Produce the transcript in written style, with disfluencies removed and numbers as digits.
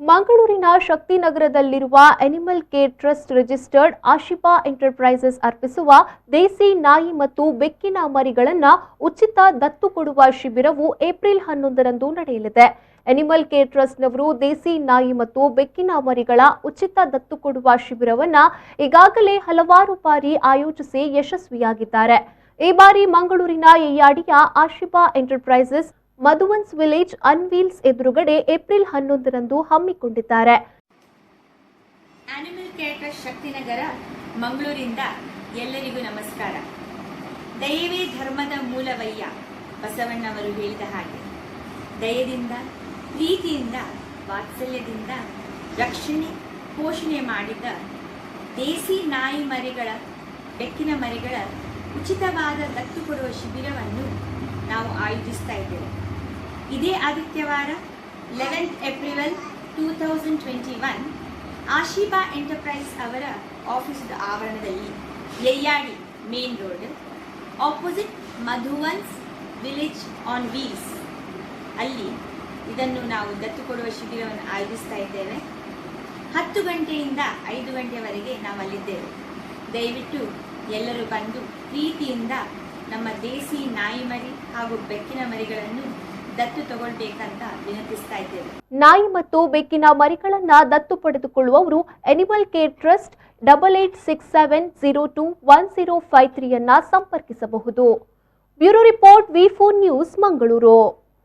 ಮಂಗಳೂರಿನ ಶಕ್ತಿನಗರದಲ್ಲಿರುವ animal care trust registered Ashipa enterprises ಅರ್ಪಿಸುವ ದೇಸಿ ನಾಯಿ ಮತ್ತು ಬೆಕ್ಕಿನ ಮರಿಗಳನ್ನು ಉಚಿತ ದತ್ತು ಕೊಡುವ ಶಿಬಿರವು ಏಪ್ರಿಲ್ 11ರಂದು ನಡೆಯಲಿದೆ. ಅನಿಮಲ್ ಕೇರ್ ಟ್ರಸ್ಟ್ನವರು ದೇಸಿ ನಾಯಿ ಮತ್ತು ಬೆಕ್ಕಿನ ಮರಿಗಳ ಉಚಿತ ದತ್ತು ಕೊಡುವ ಶಿಬಿರವನ್ನು ಈಗಾಗಲೇ ಹಲವಾರು ಬಾರಿ ಆಯೋಜಿಸಿ ಯಶಸ್ವಿಯಾಗಿದ್ದಾರೆ. ಈ ಬಾರಿ ಮಂಗಳೂರಿನ ಯಯ್ಯಾಡಿಯ ಆಶಿಪಾ ಎಂಟರ್ಪ್ರೈಸಸ್ ಮಧುವನ್ಸ್ ವಿಲೇಜ್ ಅನ್ವೀಲ್ಸ್ ಎದುರುಗಡೆ ಏಪ್ರಿಲ್ 11ರಂದು ಹಮ್ಮಿಕೊಂಡಿದ್ದಾರೆ. ಅನಿಮಲ್ ಕೇರ್ ಟ್ರಸ್ಟ್ ಶಕ್ತಿನಗರ ಮಂಗಳೂರಿಂದ ಎಲ್ಲರಿಗೂ ನಮಸ್ಕಾರ. ದಯವೇ ಧರ್ಮದ ಮೂಲವಯ್ಯ ಬಸವಣ್ಣವರು ಹೇಳಿದ ಹಾಗೆ ದಯದಿಂದ, ಪ್ರೀತಿಯಿಂದ, ವಾತ್ಸಲ್ಯದಿಂದ ರಕ್ಷಣೆ ಪೋಷಣೆ ಮಾಡಿದ ದೇಸಿ ನಾಯಿ ಮರಿಗಳ, ಬೆಕ್ಕಿನ ಮರಿಗಳ ಉಚಿತವಾದ ದತ್ತು ಕೊಡುವ ಶಿಬಿರವನ್ನು ನಾವು ಆಯೋಜಿಸ್ತಾ ಇದ್ದೇವೆ. ಇದೇ ಆದಿತ್ಯವಾರ 11th ಏಪ್ರಿಲ್ 2021 ಆಶಿಪಾ ಎಂಟರ್ಪ್ರೈಸ್ ಅವರ ಆಫೀಸದ ಆವರಣದಲ್ಲಿ Yeyyadi main road opposite Madhuvans village on wheels ಅಲ್ಲಿ ಇದನ್ನು ನಾವು ದತ್ತು ಕೊಡುವ ಶಿಬಿರವನ್ನು ಆಯೋಜಿಸ್ತಾ ಇದ್ದೇವೆ. 10 ಗಂಟೆಯಿಂದ 5 ಗಂಟೆವರೆಗೆ ನಾವು ಅಲ್ಲಿದ್ದೇವೆ. ದಯವಿಟ್ಟು ಎಲ್ಲರೂ ಬಂದು ಪ್ರೀತಿಯಿಂದ ನಮ್ಮ ದೇಸಿ ನಾಯಿ ಮರಿ ಹಾಗೂ ಬೆಕ್ಕಿನ ಮರಿಗಳನ್ನು ದತ್ತು ತಗೊಳ್ಬೇಕಂತ ವಿನಂತಿಸ್ತಾ ಇದ್ದೇವೆ. ನಾಯಿ ಮತ್ತು ಬೆಕ್ಕಿನ ಮರಿಗಳನ್ನ ದತ್ತು ಪಡೆದುಕೊಳ್ಳುವವರು ಅನಿಮಲ್ ಕೇರ್ ಟ್ರಸ್ಟ್ 8867021053 ಅನ್ನ ಸಂಪರ್ಕಿಸಬಹುದು. Bureau report V4 news Mangaluru.